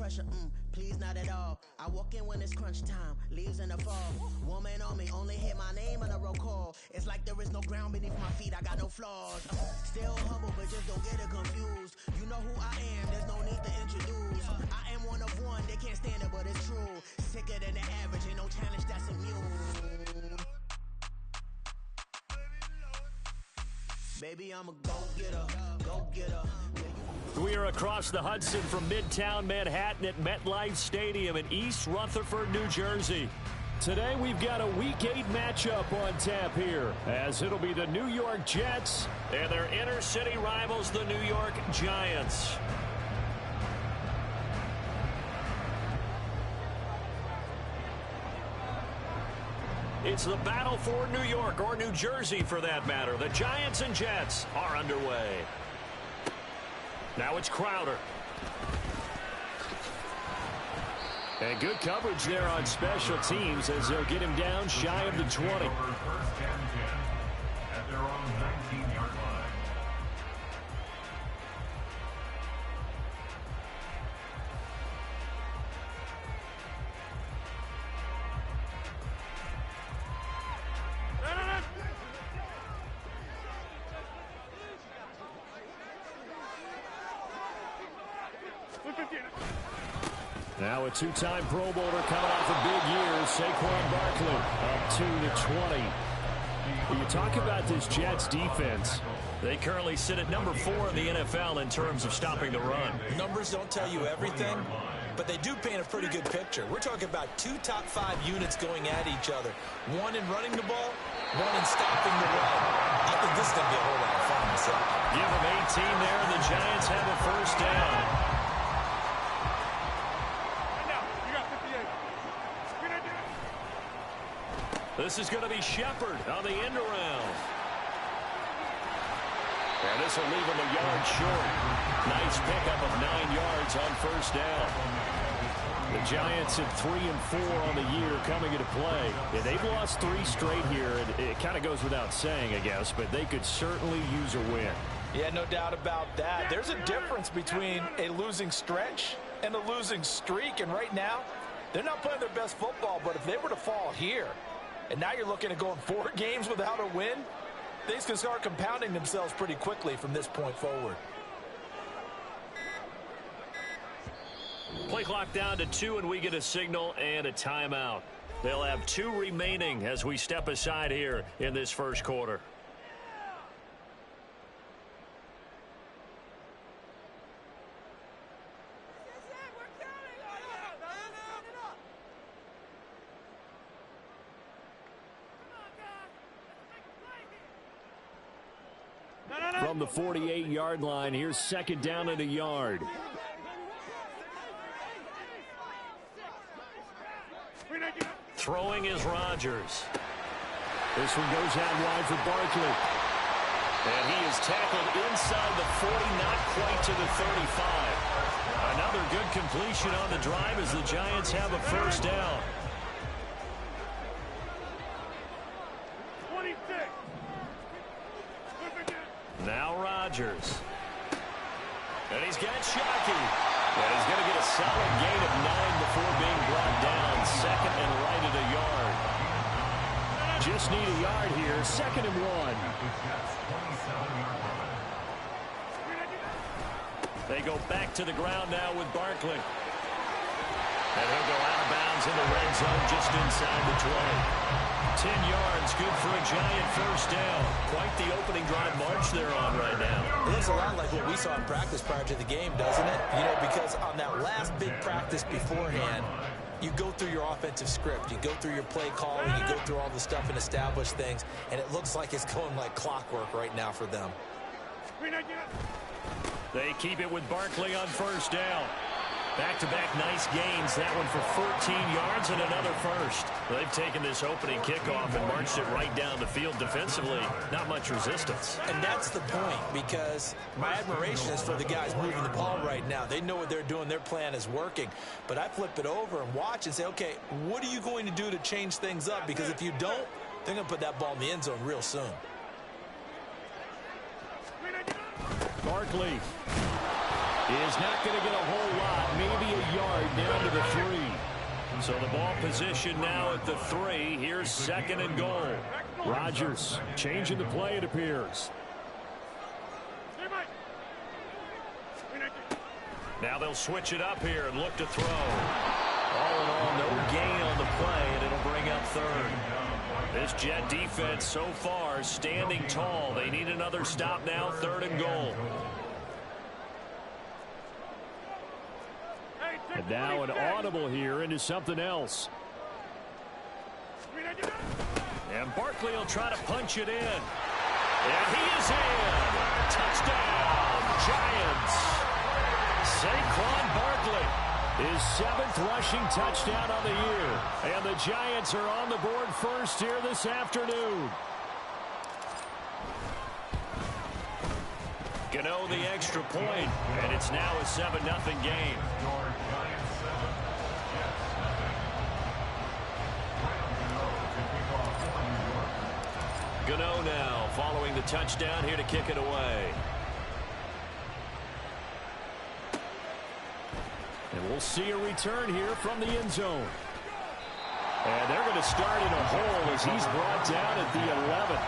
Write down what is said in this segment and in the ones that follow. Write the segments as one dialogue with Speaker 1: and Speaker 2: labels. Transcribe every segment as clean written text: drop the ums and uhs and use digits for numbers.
Speaker 1: pressure, please not at all. I walk in when it's crunch time, leaves in the fall. Woman on me, only hit my name on a roll call. It's like there is no ground beneath my feet, I got no flaws. Still humble, but just don't get it confused. You know who I am, there's no need to introduce. I am one of one, they can't stand it, but it's true. Sicker than the average, ain't no challenge that's immune. Baby, I'm a go-getter, go-getter.
Speaker 2: We are across the Hudson from Midtown Manhattan at MetLife Stadium in East Rutherford, New Jersey. Today we've got a Week 8 matchup on tap here, as it'll be the New York Jets and their inner-city rivals, the New York Giants. It's the battle for New York, or New Jersey for that matter. The Giants and Jets are underway. Now it's Crowder. And good coverage there on special teams as they'll get him down shy of the 20.
Speaker 3: First and 10 at their own 19-yard line.
Speaker 2: Now a two-time Pro Bowler coming off a big year, Saquon Barkley, up to the 20. When you talk about this Jets defense, they currently sit at number 4 in the NFL in terms of stopping the run.
Speaker 4: Numbers don't tell you everything, but they do paint a pretty good picture. We're talking about 2 top 5 units going at each other. One in running the ball, one in stopping the run. I think this is going to be a whole lot of fun myself.
Speaker 2: Give them 18 there, and the Giants have a first down. This is going to be Shepard on the end around. And this will leave him a yard short. Nice pickup of 9 yards on first down. The Giants at 3-4 on the year coming into play. Yeah, they've lost 3 straight here. It kind of goes without saying, I guess, but they could certainly use a win.
Speaker 4: Yeah, no doubt about that. There's a difference between a losing stretch and a losing streak. And right now, they're not playing their best football, but if they were to fall here, and now you're looking at going 4 games without a win, things can start compounding themselves pretty quickly from this point forward.
Speaker 2: Play clock down to 2, and we get a signal and a timeout. They'll have 2 remaining as we step aside here in this first quarter. From the 48-yard line, here's second down and a yard. Throwing is Rodgers. This one goes out wide for Barkley. And he is tackled inside the 40, not quite to the 35. Another good completion on the drive as the Giants have a first down. Now Rodgers. And he's got Shockey. And he's going to get a solid gain of 9 before being brought down. Second and right at a yard. Just need a yard here. Second and 1. They go back to the ground now with Barkley. And he'll go out of bounds in the red zone just inside the 20. 10 yards, good for a Giant first down. Quite the opening drive march they're on right now.
Speaker 4: It looks a lot like what we saw in practice prior to the game, doesn't it? You know, because on that last big practice beforehand, you go through your offensive script. You go through your play calling. You go through all the stuff and establish things. And it looks like it's going like clockwork right now for them.
Speaker 2: They keep it with Barkley on first down. Back-to-back nice gains. That one for 14 yards and another first. They've taken this opening kickoff and marched it right down the field defensively. Not much resistance.
Speaker 4: And that's the point, because my admiration is for the guys moving the ball right now. They know what they're doing. Their plan is working. But I flip it over and watch and say, okay, what are you going to do to change things up? Because if you don't, they're going to put that ball in the end zone real soon.
Speaker 2: Barkley is not going to get a whole lot, maybe a yard yard down to the 3. So the ball position now at the 3. Here's 2nd and goal. Rodgers changing the play, it appears. Now they'll switch it up here and look to throw. All in all, no gain on the play, and it'll bring up 3rd. This Jet defense so far standing tall. They need another stop now, 3rd and goal. And now an audible here into something else. And Barkley will try to punch it in. And he is in. Touchdown, Giants. Saquon Barkley, his 7th rushing touchdown on the year. And the Giants are on the board first here this afternoon. Gano the extra point, and it's now a 7-0 game. Gano now following the touchdown here to kick it away. And we'll see a return here from the end zone. And they're going to start in a hole as he's brought down at the 11.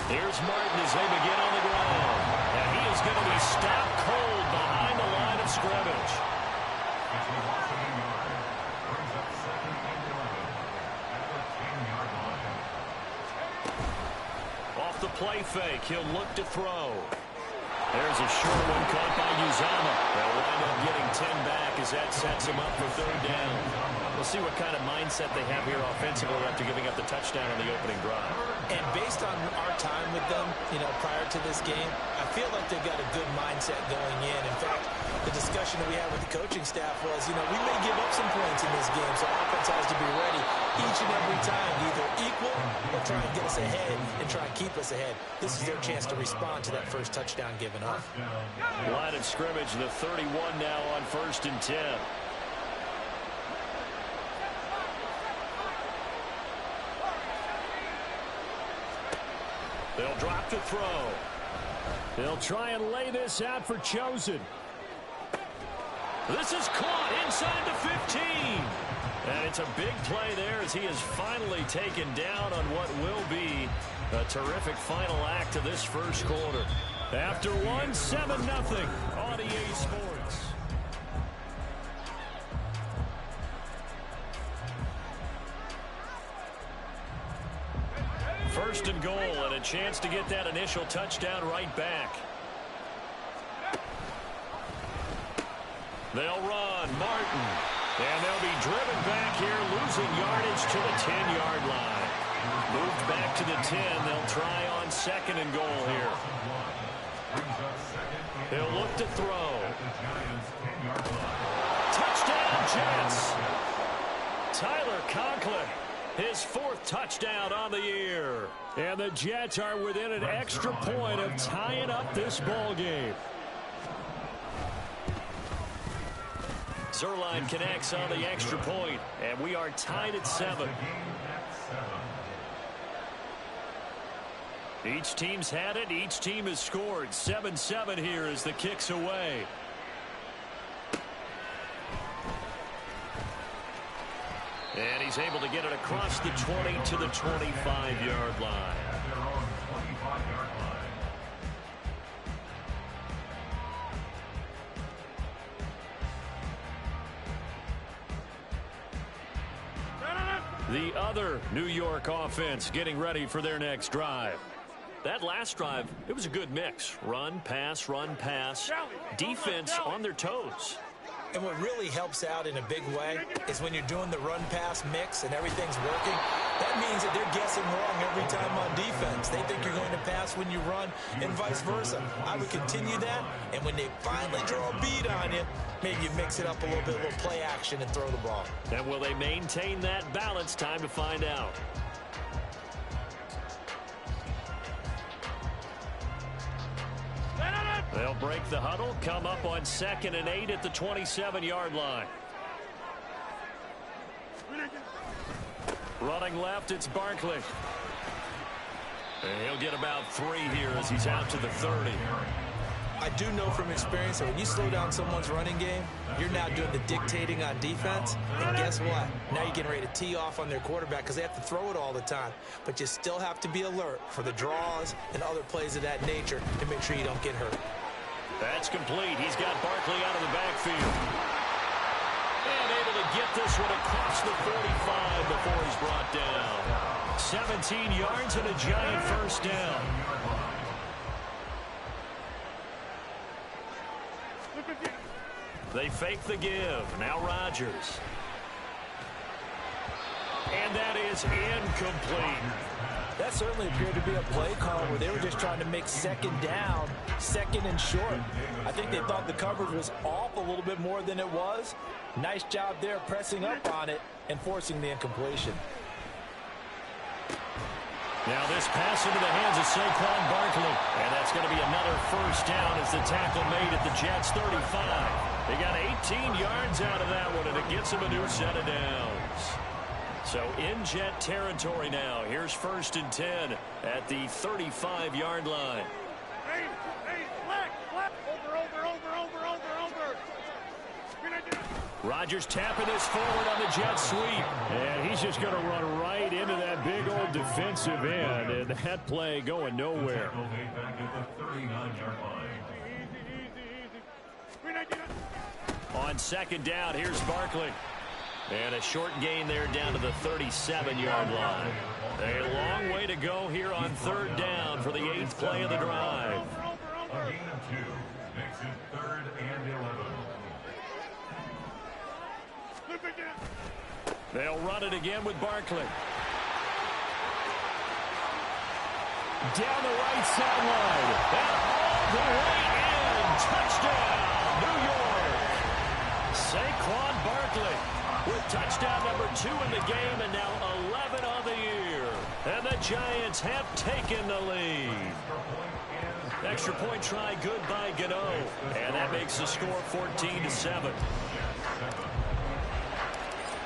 Speaker 2: Here's Martin as they begin on the ground. And he is going to be stopped cold behind the line of scrimmage. Off the play fake, he'll look to throw. There's a short one caught by Uzomah. They'll wind up getting 10 back as that sets him up for 3rd down. We'll see what kind of mindset they have here offensively after giving up the touchdown on the opening drive.
Speaker 4: And based on our time with them, prior to this game, I feel like they've got a good mindset going in. In fact, the discussion that we had with the coaching staff was, we may give up some points in this game, so offense has to be ready each and every time to either equal or try and get us ahead and try and keep us ahead. This is their chance to respond to that first touchdown given up.
Speaker 2: Line of scrimmage, the 31 now on 1st and 10. They'll drop to throw. They'll try and lay this out for Chosen. This is caught inside the 15. And it's a big play there as he is finally taken down on what will be a terrific final act of this first quarter. After 7-0 on EA Sports. First and goal, and a chance to get that initial touchdown right back. They'll run, Martin. And they'll be driven back here, losing yardage to the 10-yard line. Moved back to the 10. They'll try on 2nd and goal here. They'll look to throw. Touchdown, Jets. Tyler Conklin, his 4th touchdown on the year. And the Jets are within an extra point of tying up this ball game. Zuerlein connects on the extra point, and we are tied at 7. Each team's had it. Each team has scored. 7-7 here as the kick's away. And he's able to get it across the 20 to the 25-yard line. The other New York offense getting ready for their next drive. that last drive, it was a good mix. Run, pass, defense on their toes.
Speaker 4: And what really helps out in a big way is when you're doing the run-pass mix and everything's working, that means that they're guessing wrong every time on defense. They think you're going to pass when you run and vice versa. I would continue that, and when they finally draw a bead on you, maybe you mix it up a little bit, a little play action, and throw the ball.
Speaker 2: And will they maintain that balance? Time to find out. They'll break the huddle, come up on 2nd and 8 at the 27-yard line. Running left, it's Barkley. And he'll get about 3 here as he's out to the 30.
Speaker 4: I do know from experience that when you slow down someone's running game, you're now doing the dictating on defense. And guess what? Now you're getting ready to tee off on their quarterback because they have to throw it all the time. But you still have to be alert for the draws and other plays of that nature to make sure you don't get hurt.
Speaker 2: That's complete. He's got Barkley out of the backfield. And able to get this one across the 45 before he's brought down. 17 yards and a giant first down. They fake the give. Now Rodgers. And that is incomplete.
Speaker 4: That certainly appeared to be a play call where they were just trying to make second down, second and short. I think they thought the coverage was off a little bit more than it was. Nice job there pressing up on it and forcing the incompletion.
Speaker 2: Now this pass into the hands of Saquon Barkley. And that's going to be another first down as the tackle made at the Jets' 35. They got 18 yards out of that one, and it gets them a new set of downs. So in Jet territory now. Here's 1st and 10 at the 35-yard line. Rodgers tapping this forward on the jet sweep. And he's just going to run right into that big old defensive end. And that play going nowhere. On 2nd down, here's Barkley. And a short gain there down to the 37-yard line. A long way to go here on 3rd down for the 8th play of the drive.
Speaker 3: A gain of 2 makes it 3rd and 11.
Speaker 2: They'll run it again with Barkley. Down the right sideline. And all the way in. Touchdown, New York. Saquon Barkley with touchdown number 2 in the game, and now 11 on the year. And the Giants have taken the lead. Extra point try good by Gano. And that makes the score 14-7.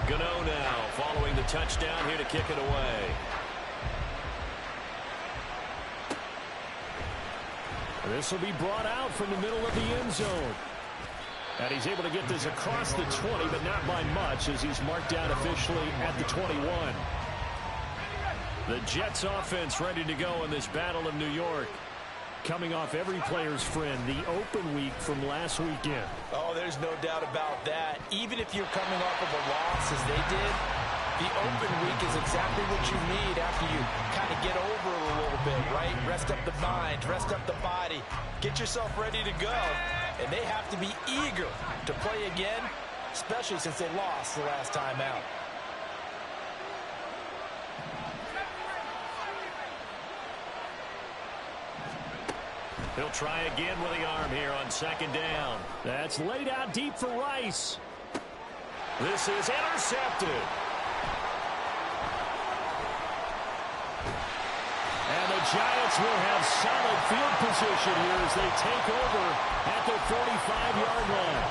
Speaker 2: Gano now following the touchdown here to kick it away. This will be brought out from the middle of the end zone. And he's able to get this across the 20, but not by much, as he's marked down officially at the 21. The Jets offense ready to go in this Battle of New York. Coming off every player's friend, the open week from last weekend.
Speaker 4: Oh, there's no doubt about that. Even if you're coming off of a loss as they did, the open week is exactly what you need after you kind of get over it a little bit, right? Rest up the mind, rest up the body, get yourself ready to go. And they have to be eager to play again, especially since they lost the last time out.
Speaker 2: He'll try again with the arm here on 2nd down. That's laid out deep for Rice. This is intercepted. And the Giants will have solid field position here as they take over at the 45-yard line.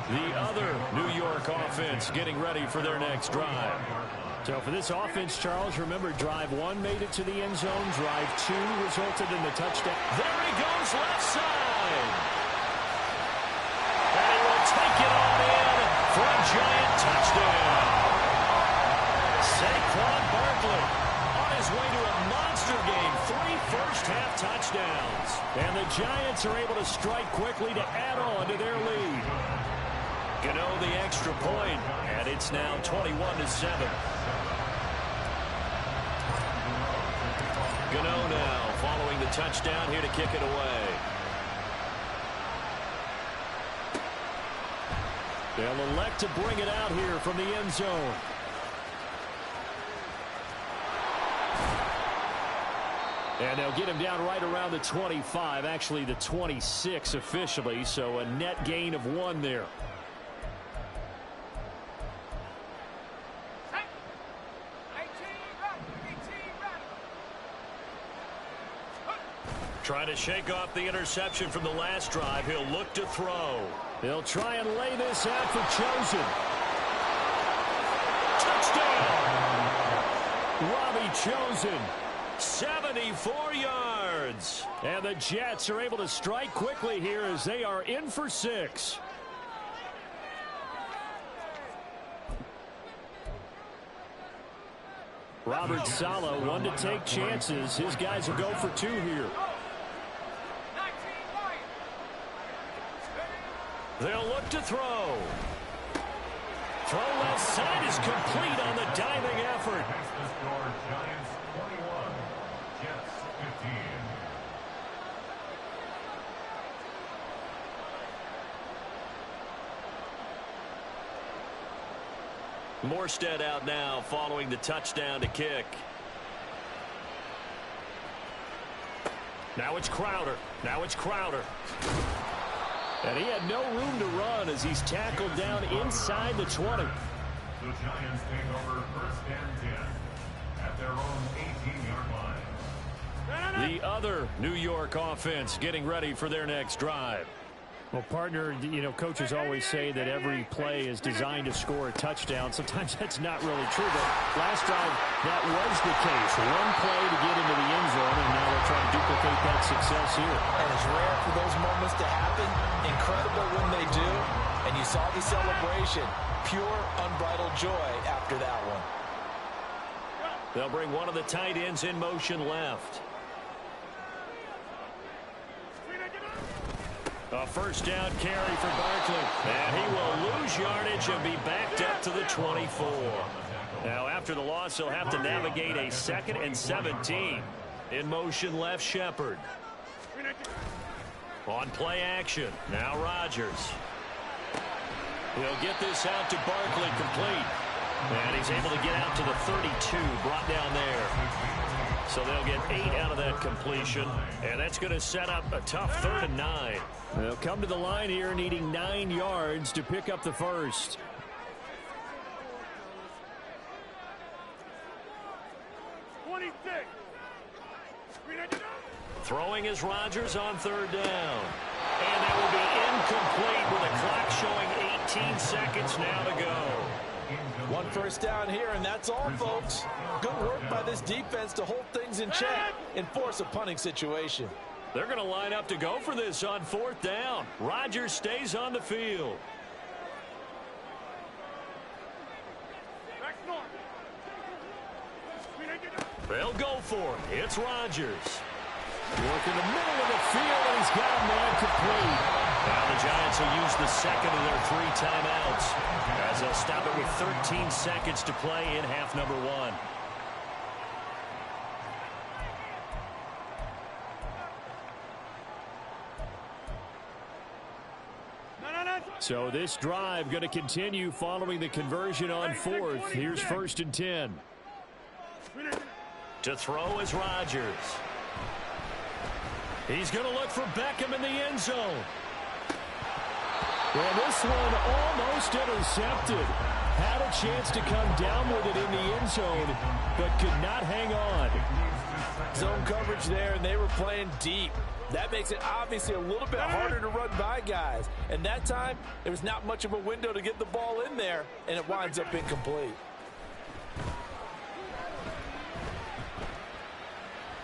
Speaker 2: The other New York offense getting ready for their next drive. So for this offense, Charles, remember, drive 1 made it to the end zone. Drive 2 resulted in the touchdown. There he goes, left side. And he will take it on in for a giant touchdown. Saquon Barkley on his way to a monster game. 3 first-half touchdowns. And the Giants are able to strike quickly to add on to their lead. Gano the extra point, and it's now 21-7. Gano now following the touchdown here to kick it away. They'll elect to bring it out here from the end zone. And they'll get him down right around the 25, actually the 26 officially, so a net gain of 1 there. Trying to shake off the interception from the last drive. He'll look to throw. They'll try and lay this out for Chosen. Touchdown! Robbie Chosen. 74 yards. And the Jets are able to strike quickly here as they are in for 6. Robert Saleh, one to take chances. His guys will go for 2 here. They'll look to throw. Throw left side is complete on the diving effort.
Speaker 3: Giants 21, Jets 15.
Speaker 2: Morstead out now following the touchdown to kick. Now it's Crowder. And he had no room to run as he's tackled down inside the 20.
Speaker 3: The Giants take over 1st and 10 at their own 18-yard line.
Speaker 2: The other New York offense getting ready for their next drive. Well, partner, you know, coaches always say that every play is designed to score a touchdown. Sometimes that's not really true, but last drive, that was the case. One play to get into the end zone, and now they're trying to duplicate that success here.
Speaker 4: And it's rare for those moments to happen. Incredible when they do. And you saw the celebration. Pure, unbridled joy after that one.
Speaker 2: They'll bring one of the tight ends in motion left. A first down carry for Barkley. And he will lose yardage and be backed up to the 24. Now, after the loss, he'll have to navigate a 2nd and 17. In motion left, Shepard. On play action. Now Rodgers. He'll get this out to Barkley complete. And he's able to get out to the 32, brought down there. So they'll get 8 out of that completion. And that's going to set up a tough 3rd and 9. They'll come to the line here needing 9 yards to pick up the first. Throwing is Rodgers on 3rd down. And that will be incomplete with a clock showing 18 seconds now to go.
Speaker 4: 1 first down here, and that's all, folks. Good work by this defense to hold things in check and force a punting situation.
Speaker 2: They're going to line up to go for this on 4th down. Rodgers stays on the field. They'll go for it. It's Rodgers. Work in the middle of the field, and he's got a man complete. Now the Giants will use the 2nd of their 3 timeouts as they'll stop it with 13 seconds to play in half number 1. So this drive going to continue following the conversion on 4th. Here's 1st and 10. To throw is Rodgers. He's going to look for Beckham in the end zone. Well, this one almost intercepted. Had a chance to come down with it in the end zone, but could not hang on.
Speaker 4: Zone coverage there, and they were playing deep. That makes it obviously a little bit harder to run by guys. And that time, there was not much of a window to get the ball in there, and it winds up incomplete.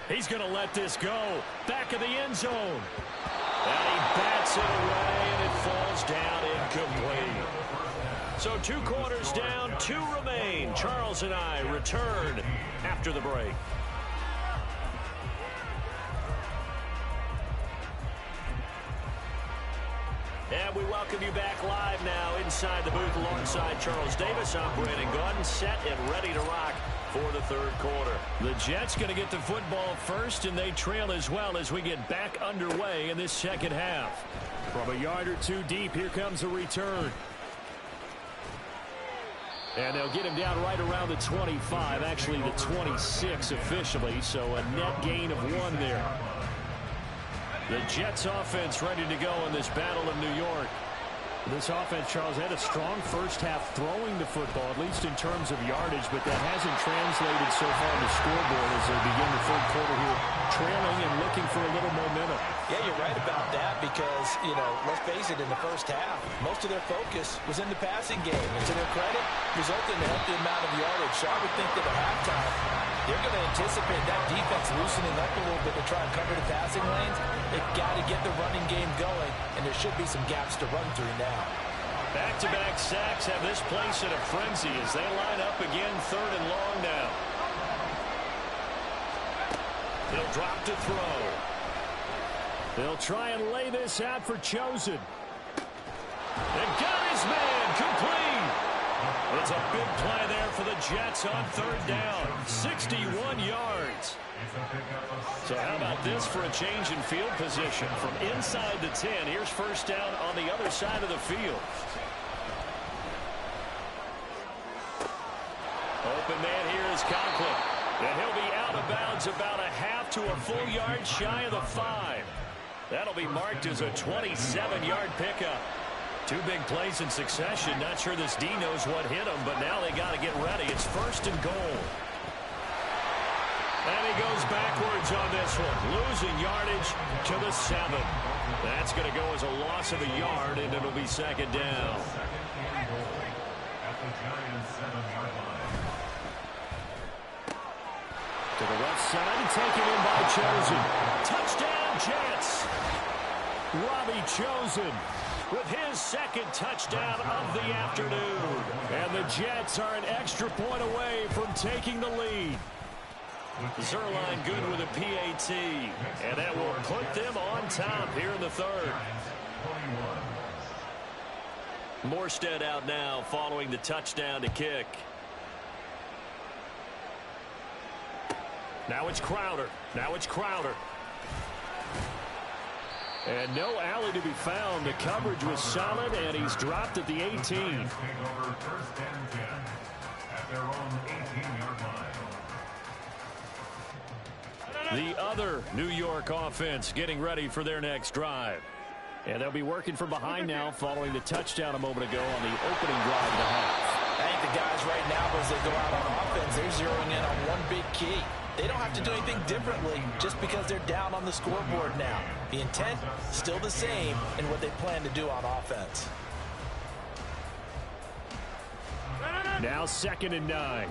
Speaker 2: He's going to let this go. Back of the end zone. And he bats it away, and it falls down incomplete. So 2 quarters down, 2 remain. Charles and I return after the break. And we welcome you back live now inside the booth alongside Charles Davis. I'm Brandon Gaudin, set and ready to rock for the third quarter. The Jets going to get the football first, and they trail as well as we get back underway in this second half. From a yard or two deep, here comes a return. And they'll get him down right around the 25, actually the 26 officially, so a net gain of 1 there. The Jets offense ready to go in this Battle of New York. This offense, Charles, had a strong first half throwing the football, at least in terms of yardage, but that hasn't translated so far on the scoreboard as they begin the third quarter here, trailing and looking for a little momentum.
Speaker 4: Yeah, you're right about that because, let's face it, in the first half, most of their focus was in the passing game. And to their credit, resulted in a healthy amount of yardage. So I would think that at halftime, they're going to anticipate that defense loosening up a little bit to try and cover the passing lanes. They've got to get the running game going, and there should be some gaps to run through now.
Speaker 2: Back-to-back sacks have this place in a frenzy as they line up again, 3rd and long now. He'll drop to throw. They'll try and lay this out for Chosen. And got his man complete. It's a big play there for the Jets on 3rd down. 61 yards. So how about this for a change in field position? From inside the 10, here's first down on the other side of the field. Open man here is Conklin. And he'll be out of bounds about a half to a full yard shy of the 5. That'll be marked as a 27-yard pickup. 2 big plays in succession. Not sure this D knows what hit him, but now they got to get ready. It's 1st and goal. And he goes backwards on this one, losing yardage to the 7. That's going to go as a loss of a yard, and it'll be 2nd down. To the left side and taken in by Chosen. Touchdown, Jets. Robbie Chosen with his 2nd touchdown of the afternoon. And the Jets are an extra point away from taking the lead. Zerline good with a PAT, and that will put them on top here in the 3rd. Morstead out now following the touchdown to kick. Now it's Crowder. And no alley to be found. The coverage was solid, and he's dropped at the 18.
Speaker 3: Take over 1st and 10 at their own 18-yard line.
Speaker 2: The other New York offense getting ready for their next drive. And they'll be working from behind now following the touchdown a moment ago on the opening drive of the half.
Speaker 4: I think the guys right now, as they go out on offense, they're zeroing in on one big key. They don't have to do anything differently just because they're down on the scoreboard now. The intent, still the same in what they plan to do on offense.
Speaker 2: Now 2nd and 9.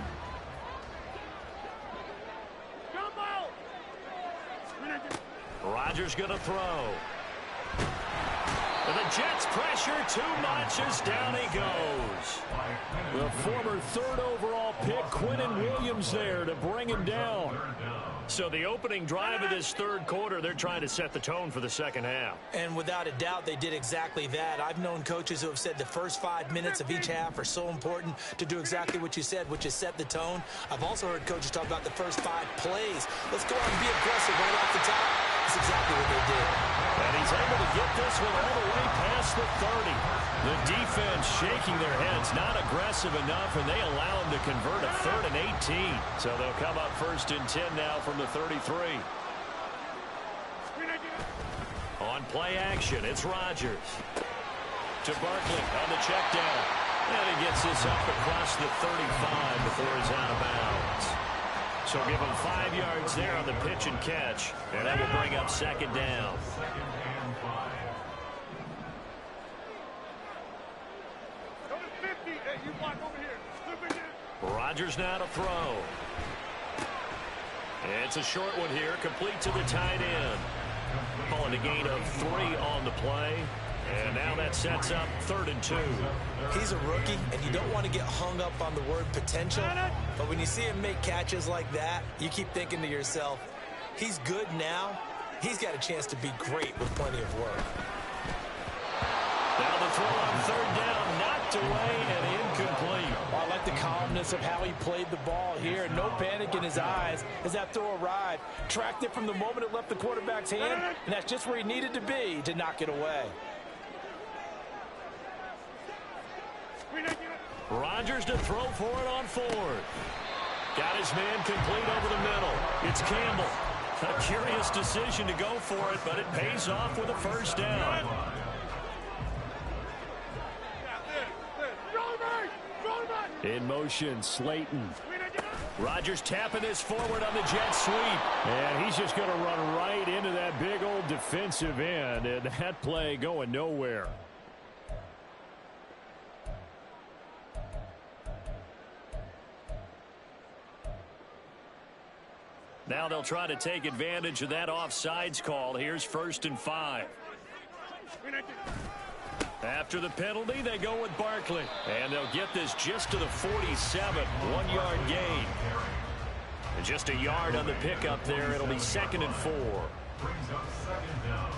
Speaker 2: Rodgers going to throw. And the Jets pressure too much as down he goes. The former 3rd overall pick, Quinnen Williams, there to bring him down. So the opening drive of this 3rd quarter, they're trying to set the tone for the second half.
Speaker 4: And without a doubt, they did exactly that. I've known coaches who have said the first 5 minutes of each half are so important to do exactly what you said, which is set the tone. I've also heard coaches talk about the first 5 plays. Let's go out and be aggressive right off the top. That's exactly what they did.
Speaker 2: And he's able to get this one all the way past the 30. The defense shaking their heads, not aggressive enough, and they allow him to convert a 3rd and 18. So they'll come up 1st and 10 now from the 33. On play action, it's Rodgers. To Barkley on the check down. And he gets this up across the 35 before he's out of bounds. So give him 5 yards there on the pitch and catch. And that will bring up 2nd down. Rodgers now to throw. It's a short one here, complete to the tight end. Calling a gain of 3 on the play. And now that sets up 3rd and 2.
Speaker 4: He's a rookie, and you don't want to get hung up on the word potential. But when you see him make catches like that, you keep thinking to yourself, he's good now. He's got a chance to be great with plenty of work.
Speaker 2: Now the throw on 3rd down, knocked away and incomplete.
Speaker 4: Well, I like the calmness deliberately of how he played the ball here. No panic in his eyes as that throw arrived. Tracked it from the moment it left the quarterback's hand, and that's just where he needed to be to knock it away.
Speaker 2: Rodgers to throw for it on fourth. Got his man complete over the middle. It's Campbell. A curious decision to go for it, but it pays off with a first down. In motion, Slayton. Rodgers tapping this forward on the jet sweep. And he's just going to run right into that big old defensive end. And that play going nowhere. Now they'll try to take advantage of that offsides call. Here's 1st and 5. After the penalty, they go with Barkley. And they'll get this just to the 47. 1-yard gain. And just a yard on the pickup there. It'll be 2nd and 4.
Speaker 3: Brings up 2nd down.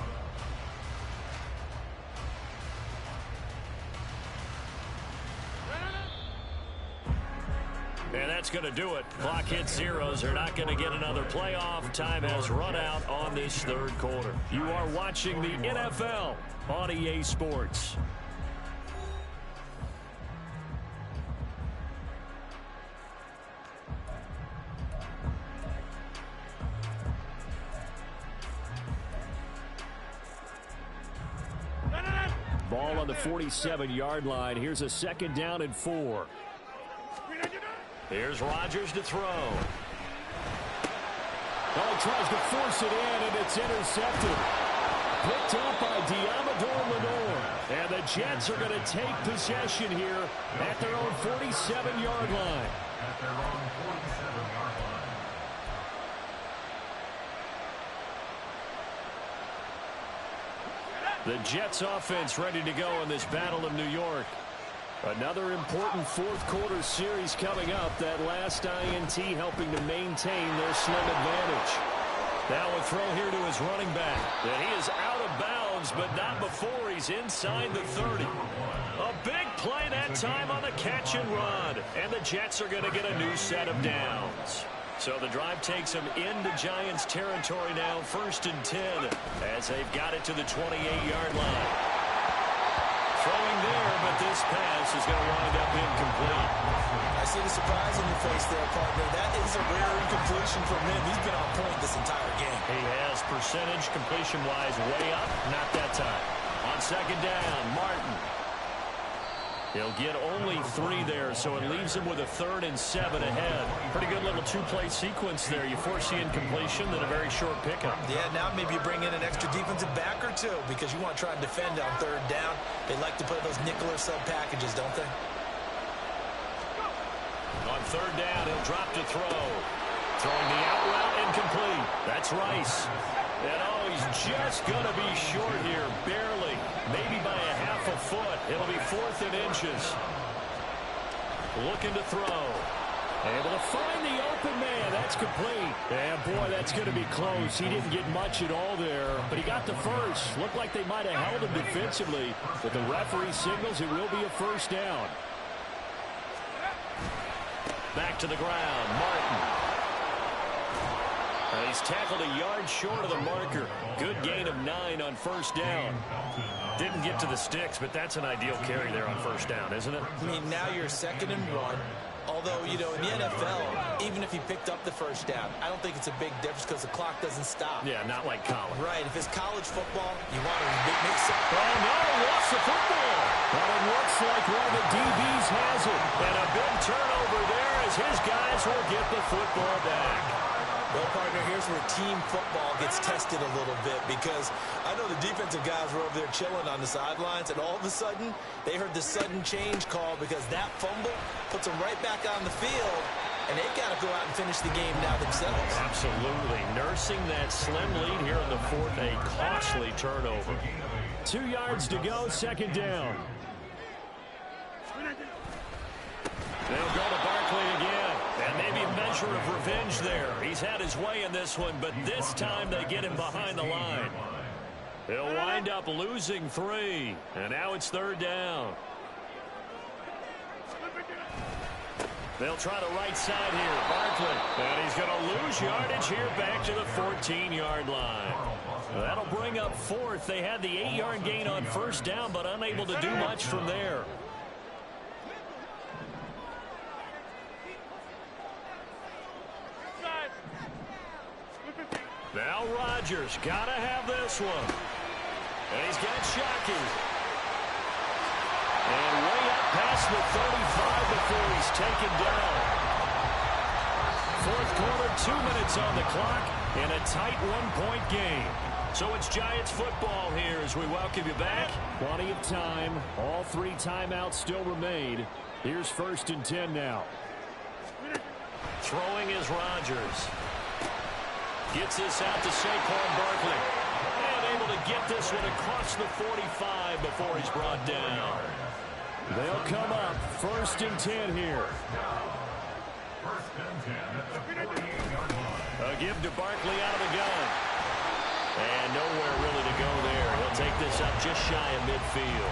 Speaker 2: And that's going to do it. Clock hits zeros. They're not going to get another playoff. Time has run out on this 3rd quarter. You are watching the NFL on EA Sports. Ball on the 47-yard line. Here's a 2nd down and 4. Here's Rodgers to throw. Oh, he tries to force it in, and it's intercepted. Picked up by Diamador Lenore. And the Jets are going to take possession here at their own 47-yard line.
Speaker 3: At their own 47-yard line.
Speaker 2: The Jets offense ready to go in this Battle of New York. Another important 4th quarter series coming up. That last INT helping to maintain their slim advantage. Now a throw here to his running back. And he is out of bounds, but not before he's inside the 30. A big play that time on the catch and run. And the Jets are going to get a new set of downs. So the drive takes them into Giants territory now. 1st and 10 as they've got it to the 28-yard line. Throwing there, but this pass is going to wind up incomplete.
Speaker 4: I see the surprise on your face there, partner. That is a rare incompletion from him. He's been on point this entire game.
Speaker 2: He has percentage completion-wise way up. Not that time. On 2nd down, Martin. He'll get only 3 there, so it leaves him with a 3rd and 7 ahead. Pretty good little 2-play sequence there. You force the incompletion, then a very short pickup.
Speaker 4: Yeah, now maybe you bring in an extra defensive back or two because you want to try and defend on 3rd down. They like to play those nickel or sub packages, don't they?
Speaker 2: On 3rd down, he'll drop to throw. Throwing the out route incomplete. That's Rice. And oh, he's just going to be short here, barely. Maybe by a half a foot. It'll be 4th and inches. Looking to throw. Able to find the open man. That's complete. And boy, that's going to be close. He didn't get much at all there, but he got the first. Looked like they might have held him defensively, but the referee signals it will be a 1st down. Back to the ground, Martin. And he's tackled a yard short of the marker. Good gain of 9 on 1st down. Didn't get to the sticks, but that's an ideal carry there on 1st down, isn't it?
Speaker 4: I mean, now you're 2nd and 1. Although, you know, in the NFL, even if he picked up the 1st down, I don't think it's a big difference because the clock doesn't stop.
Speaker 2: Yeah, not like college.
Speaker 4: Right. If it's college football, you want to make some...
Speaker 2: Oh, no, lost the football. But it looks like one of the DBs has it. And a big turnover there as his guys will get the football back.
Speaker 4: Well, partner, here's where team football gets tested a little bit because I know the defensive guys were over there chilling on the sidelines, and all of a sudden, they heard the sudden change call because that fumble puts them right back on the field, and they've got to go out and finish the game now themselves.
Speaker 2: Absolutely. Nursing that slim lead here in the 4th, a costly turnover. 2 yards to go, 2nd down. They'll go to Barkley again. And maybe a measure of revenge there. He's had his way in this one, but this time they get him behind the line. They'll wind up losing 3. And now it's 3rd down. They'll try the right side here. Barkley. And he's going to lose yardage here back to the 14-yard line. That'll bring up fourth. They had the 8-yard gain on first down, but unable to do much from there. Now Rodgers got to have this one. And he's got Shockey. And way up past the 35 before he's taken down. Fourth quarter, 2 minutes on the clock, and a tight one-point game. So it's Giants football here as we welcome you back. Plenty of time. All 3 timeouts still remain. Here's 1st and 10 now. Throwing is Rodgers. Gets this out to Saquon Barkley. And able to get this one across the 45 before he's brought down. They'll come up 1st and 10 here.
Speaker 3: 1st and 10 at the 48-yard line.
Speaker 2: A give to Barkley out of the gun. And nowhere really to go there. He'll take this up just shy of midfield.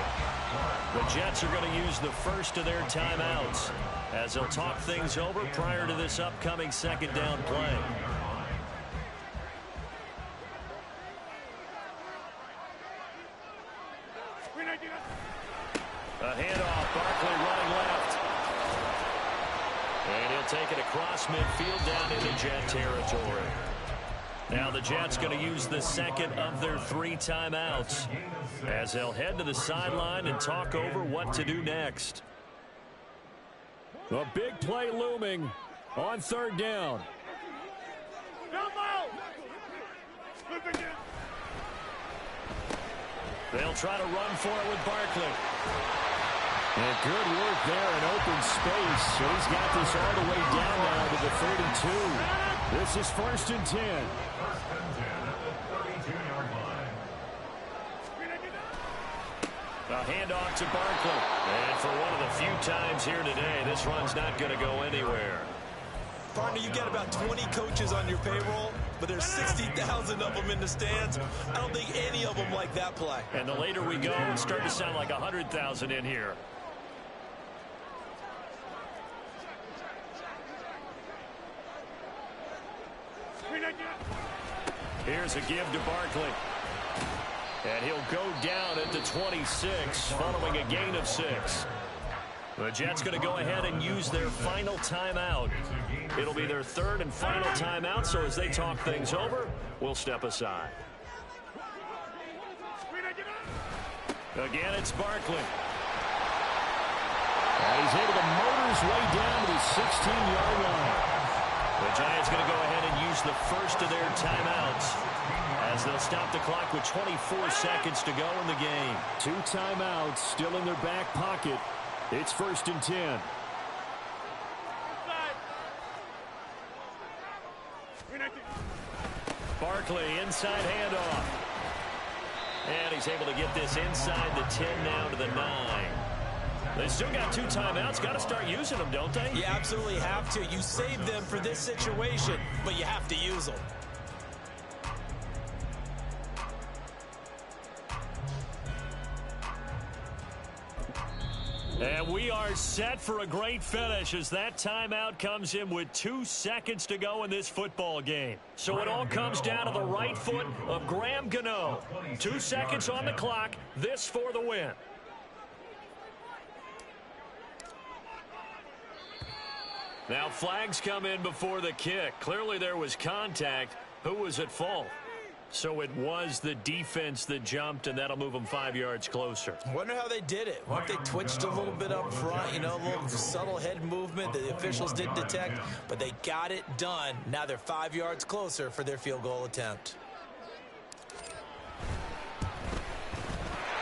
Speaker 2: The Jets are going to use the first of their timeouts as they'll talk things over prior to this upcoming 2nd down play. A handoff, Barkley running left. And he'll take it across midfield down into Jet territory. Now the Jets going to use the 2nd of their 3 timeouts as they'll head to the sideline and talk over what to do next. A big play looming on 3rd down. They'll try to run for it with Barkley. And good work there in open space. So he's got this all the way down now to the 32. This is 1st and 10.
Speaker 3: 1st and 10 at the 32-yard line.
Speaker 2: A handoff to Barkley. And for one of the few times here today, this run's not going to go anywhere.
Speaker 5: Partner, you got about 20 coaches on your payroll, but there's 60,000 of them in the stands. I don't think any of them like that play.
Speaker 2: And the later we go, it's starting to sound like 100,000 in here. Here's a give to Barkley. And he'll go down at the 26 following a gain of 6. The Jets going to go ahead and use their final timeout. It'll be their 3rd and final timeout, so as they talk things over, we'll step aside. Again, it's Barkley. And he's able to motor his way down to the 16-yard line. The Giants going to go ahead and use the first of their timeouts as they'll stop the clock with 24 seconds to go in the game. 2 timeouts still in their back pocket. It's 1st and 10. Barkley, inside handoff. And he's able to get this inside the 10 now to the 9. They still got 2 timeouts. Got to start using them, don't they?
Speaker 5: You absolutely have to. You save them for this situation, but you have to use them.
Speaker 2: And we are set for a great finish as that timeout comes in with 2 seconds to go in this football game. So it all comes down to the right foot of Graham Gano. 2 seconds on the clock. This for the win. Now flags come in before the kick. Clearly there was contact. Who was at fault? So it was the defense that jumped, and that'll move them 5 yards closer.
Speaker 5: Wonder how they did it. What if they twitched a little bit up front, you know, a little subtle head movement that the officials didn't detect, but they got it done. Now they're 5 yards closer for their field goal attempt.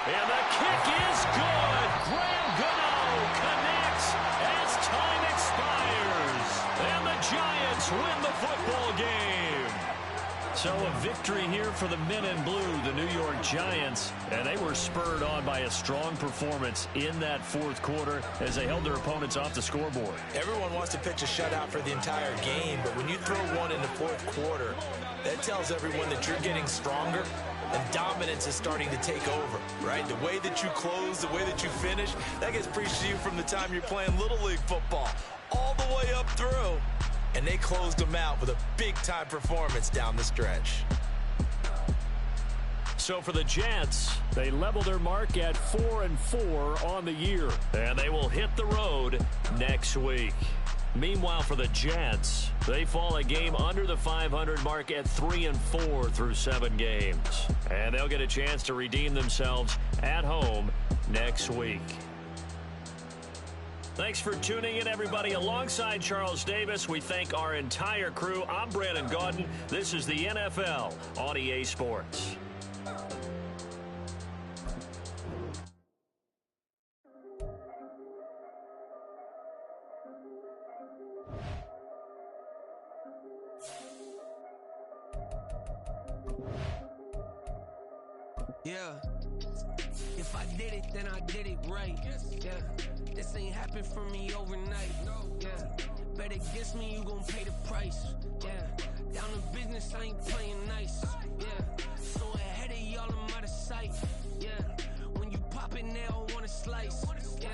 Speaker 2: And the kick is good. Graham Gano connects as time expires. And the Giants win the football game. So a victory here for the men in blue, the New York Giants. And they were spurred on by a strong performance in that 4th quarter as they held their opponents off the scoreboard.
Speaker 5: Everyone wants to pitch a shutout for the entire game, but when you throw one in the 4th quarter, that tells everyone that you're getting stronger and dominance is starting to take over, right? The way that you close, the way that you finish, that gets preached to you from the time you're playing Little League football all the way up through. And they closed them out with a big-time performance down the stretch.
Speaker 2: So for the Jets, they level their mark at 4-4 on the year, and they will hit the road next week. Meanwhile, for the Jets, they fall a game under the 500 mark at 3-4 through 7 games. And they'll get a chance to redeem themselves at home next week. Thanks for tuning in, everybody. Alongside Charles Davis, we thank our entire crew. I'm Brandon Gaudin. This is the NFL on EA Sports.
Speaker 6: Yeah, if I did it, then I did it right. Yeah, this ain't happened for me overnight. Yeah, bet against me, you gon' pay the price. Yeah, down to business, I ain't playing nice. Yeah, so ahead of y'all, I'm out of sight. Yeah, when you pop it, they don't wanna slice. Yeah,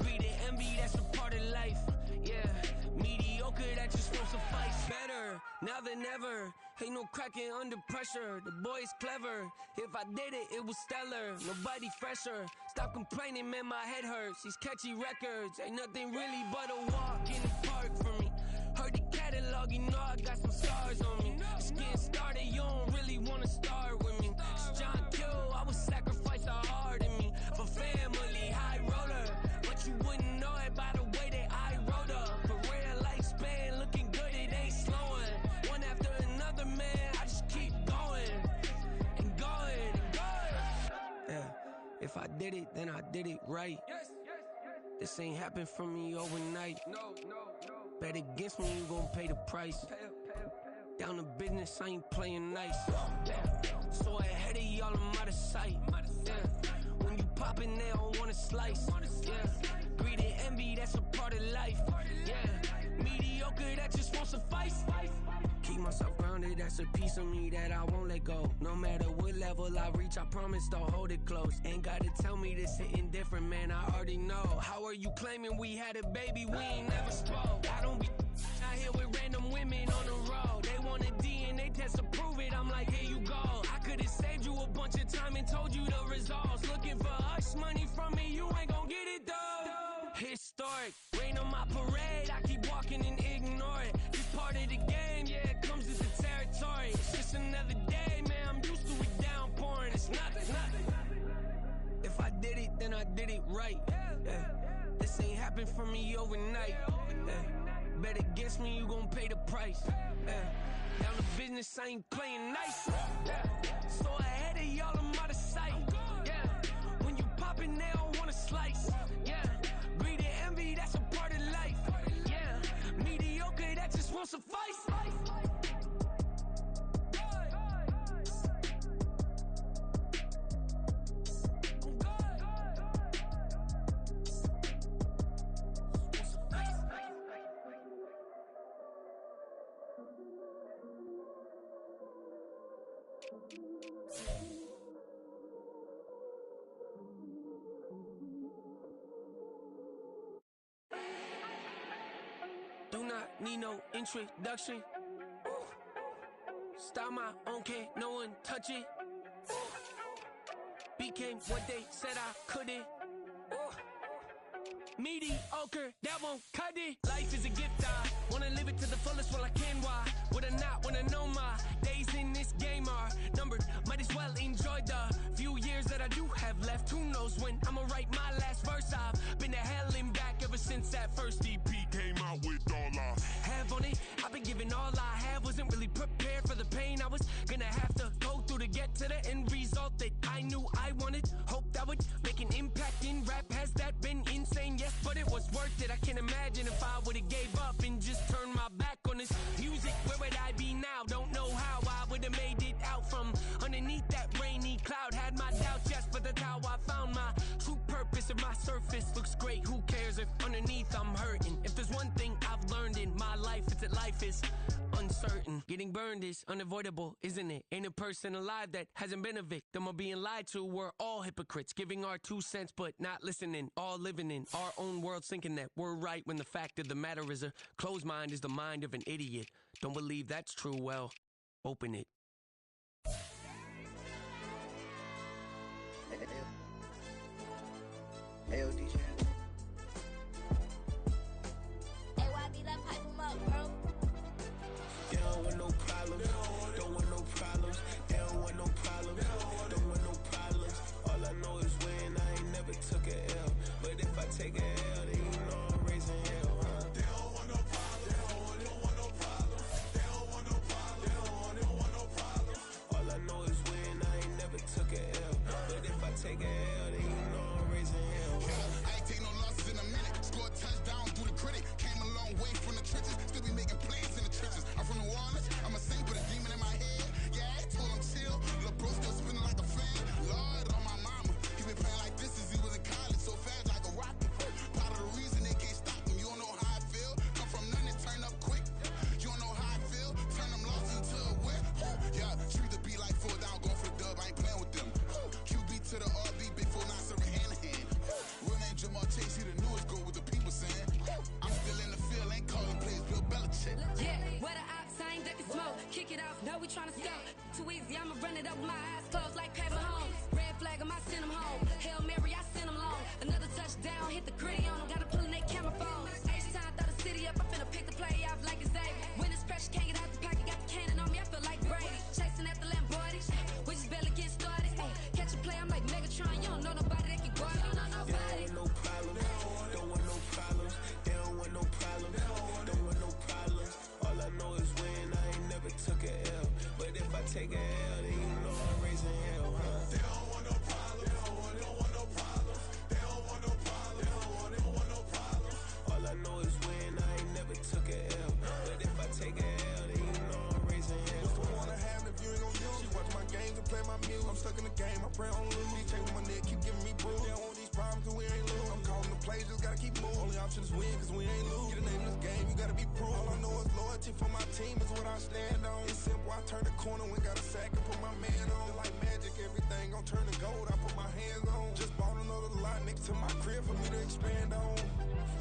Speaker 6: greed and envy, that's a part of life. Yeah, mediocre, that just won't suffice. Better now than ever. Ain't no cracking under pressure. The boy's clever. If I did it, it was stellar. Nobody fresher. Stop complaining, man, my head hurts. These catchy records ain't nothing really but a walk in the park for me. Heard the catalog, you know I got some stars on me. It's getting started, you don't really wanna start with me. It's John Kill, I would sacrifice a heart in me. For family, high roller. But you wouldn't know it by the way that I wrote up. For real lifespan, looking good, it ain't slowing. One after another, man, I just keep going and going and going. Yeah, if I did it, then I did it right. This ain't happened for me overnight. No. Bet against me, you gon' pay the price. Down to business, I ain't playing nice. Yeah, so ahead of y'all, I'm out of sight. Yeah, when you poppin', they don't wanna slice. Yeah, greed and envy, that's a part of life. Yeah, mediocre, that just won't suffice. Keep myself grounded, that's a piece of me that I won't let go. No matter what level I reach, I promise to hold it close. Ain't gotta tell me this hitting different, man, I already know. How are you claiming we had a baby, we ain't never spoke? I don't be out here with random women on the road. They want a DNA test to prove it, I'm like, here you go. I could've saved you a bunch of time and told you the results. Looking for hush money from me, you ain't gon' get it though. Historic, rain on my parade, I keep walking and ignore it. It's part of the game, yeah, it comes with the territory. It's just another day, man, I'm used to it downpouring. It's nothing. If I did it, then I did it right. Yeah. This ain't happened for me overnight. Yeah. Bet against me, you gon' pay the price. Yeah. Down to business, I ain't playing nice. Yeah. So ahead of y'all, I'm out of sight. Yeah. When you poppin', they don't wanna slice. Yeah. Greed and envy, that's a part of life. Yeah. Mediocre, that just won't suffice. Do not need no introduction. Start my own, can't no one touch it. Became what they said I couldn't. Mediocre, that won't cut it. Life is a gift, I wanna live it to the fullest while I can. Why would I not wanna know my days in this game are numbered? Might as well enjoy the few years that I do have left. Who knows when I'ma write my last verse? I've been to hell and back ever since that first EP came out with all I have on it. I've been giving all I have, wasn't really prepared for the pain I was gonna have to go through to get to the end result that I knew I wanted. Hope that would make an impact in rap. Has that been insane? Yes, but it was worth it. I can't imagine if I would've gave up and just turned my back on this music. Where would I be now? Don't know how I would've made it out from underneath that rainy cloud. Had my doubts, yes, but that's how I found my true purpose. If my surface looks great, who cares if underneath I'm hurting? If there's one thing I've learned in my life, it's that life is uncertain. certain. Getting burned is unavoidable, isn't it? Ain't a person alive that hasn't been a victim of being lied to. We're all hypocrites, giving our 2 cents but not listening. All living in our own world, thinking that we're right when the fact of the matter is a closed mind is the mind of an idiot. Don't believe that's true? Well, open it.
Speaker 7: Hey, DJ.
Speaker 8: Hey, YB, that pipe him up, bro.
Speaker 7: They don't want no problems. Don't want no problems. They don't want no problems. Don't want no problems. All I know is when I ain't never took a L. But if I take a L, then you know I'm raising hell, huh? They don't want no problems. They don't want no problems. They don't want no problems. They don't want no problems. All I know is when I ain't never took a L. But if I take a L, then you know I'm raising hell, huh?
Speaker 9: I ain't take no losses in a minute. Scored touchdown through the critic. Came a long way from the trenches. Still be making plays in the trenches. I'm from New Orleans. I'm a saint with a demon in my head. Yeah, I told him chill. Lil' bro still spinning like a fan. Lord on my mama. He been playing like this since he was in college. So fast like a rocket. Part of the reason they can't stop him. You don't know how I feel. Come from nothing, turn up quick. You don't know how I feel. Turn them losses into a whip. Yeah, treat the beat like 4 down. Going for the dub. I ain't playing with them. QB to the RB. Big 4 9 serving hand to hand. Real name Jamar Chase. He the newest goal with the people saying. I'm still in the field. Ain't calling plays. Bill Belichick.
Speaker 10: Yeah, where the ops ain't that can smoke. Kick it off, know we tryna scout. Too easy, I'ma run it up with my eyes closed like Pat Mahomes. Red flag, I might send him home. Hail Mary, I send him long. Another touchdown, hit the gritty on him. Gotta pull in their camera phone. H-time, throw the city up. I finna pick the play off like it's Xavier. When it's pressure, can't get out the pocket. Got the cannon on me, I feel like Brady. Chasing after Lamborghini. We just barely get started. Catch a play, I'm like Megatron. You don't know nobody that can guard it. You don't know nobody.
Speaker 7: No problems. Don't want no problems. They don't want no problems. Don't want no problems. All I know is when I ain't never took a L. But if I take a L, then you know I'm raising hell, huh? They don't want no problems. They don't want no problems. They don't want no problems. They don't want no problems. All I know is when I ain't never took a L. But if I take a L, then you know I'm raising hell.
Speaker 9: What's the one I have if you ain't gon' use? She watch my games and play my music. I'm stuck in the game, I pray on lose. DJ with my neck, keep giving me bruise. They don't want these problems cause we ain't lose. I'm calling the plays, just gotta keep moving. Only option is win cause we ain't lose. Get a name in this game, you gotta be proof. All I know is loyalty for my team is what I stand on. It's simple, I turn the corner when got a sack and put my man on. Like magic, everything gon' turn to gold, I put my hands on. Just bought another lot next to my crib for me to expand on.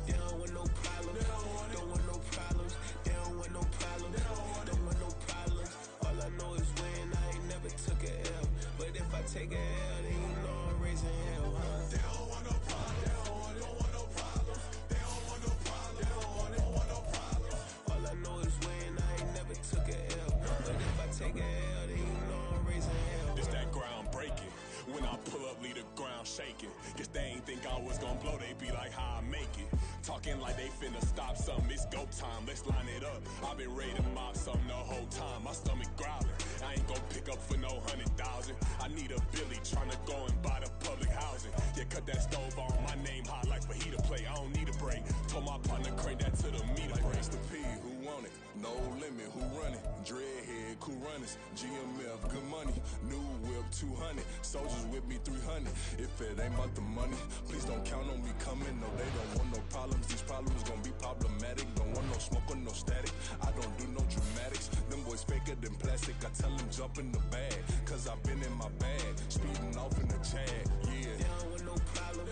Speaker 7: They don't want no problems. Don't want no problems. They don't want no problems. Don't want no problems. All I know is when I ain't never took a L. But if I take a L, then you know I'm raising hell, huh? They don't want no problems. They don't want no problems. They don't want no problems. They don't want no problems. All I know is when I ain't never took a L. But if I take a L, then you know I'm raising hell.
Speaker 11: It's that ground breaking. When I pull up, leave the ground shaking. Guess they ain't think I was gonna blow, they be like, how I make it. Talking like they finna stop something, it's go time, let's line it up. I've been ready to mob something the whole time, my stomach growling. I ain't gon' pick up for no 100,000. I need a Billy tryna go and buy the public housing. Yeah, cut that stove on, my name hot like fajita play. I don't need a break. Told my partner crank that to the meter break.
Speaker 9: Like Mr. P, who want it? No limit, who run it? Dreadhead, cool runners. GMF, good money. New whip, 200. Soldiers with me, 300. If it ain't about the money, please don't count on me coming. No, they don't want no problems. These problems gon' be problematic. Don't want no smoke or no static. I don't do no dramatics. Them boys faker than plastic. I tell them jump in the bag, cause I've been in my bag. Speeding off in the Jag, yeah.
Speaker 7: They don't want no problems.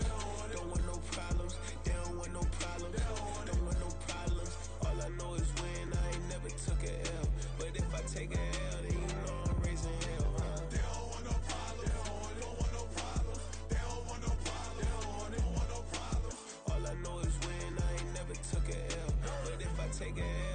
Speaker 7: Don't want no problems. They don't want no problems. Don't want no problems. All I know is when I ain't never took a L. But if I take a L, then you know I'm raising hell, huh? They don't want no problems. They don't want no problems. They don't want no problems. They don't want no problems. All I know is when I ain't never took a L. But if I take a L,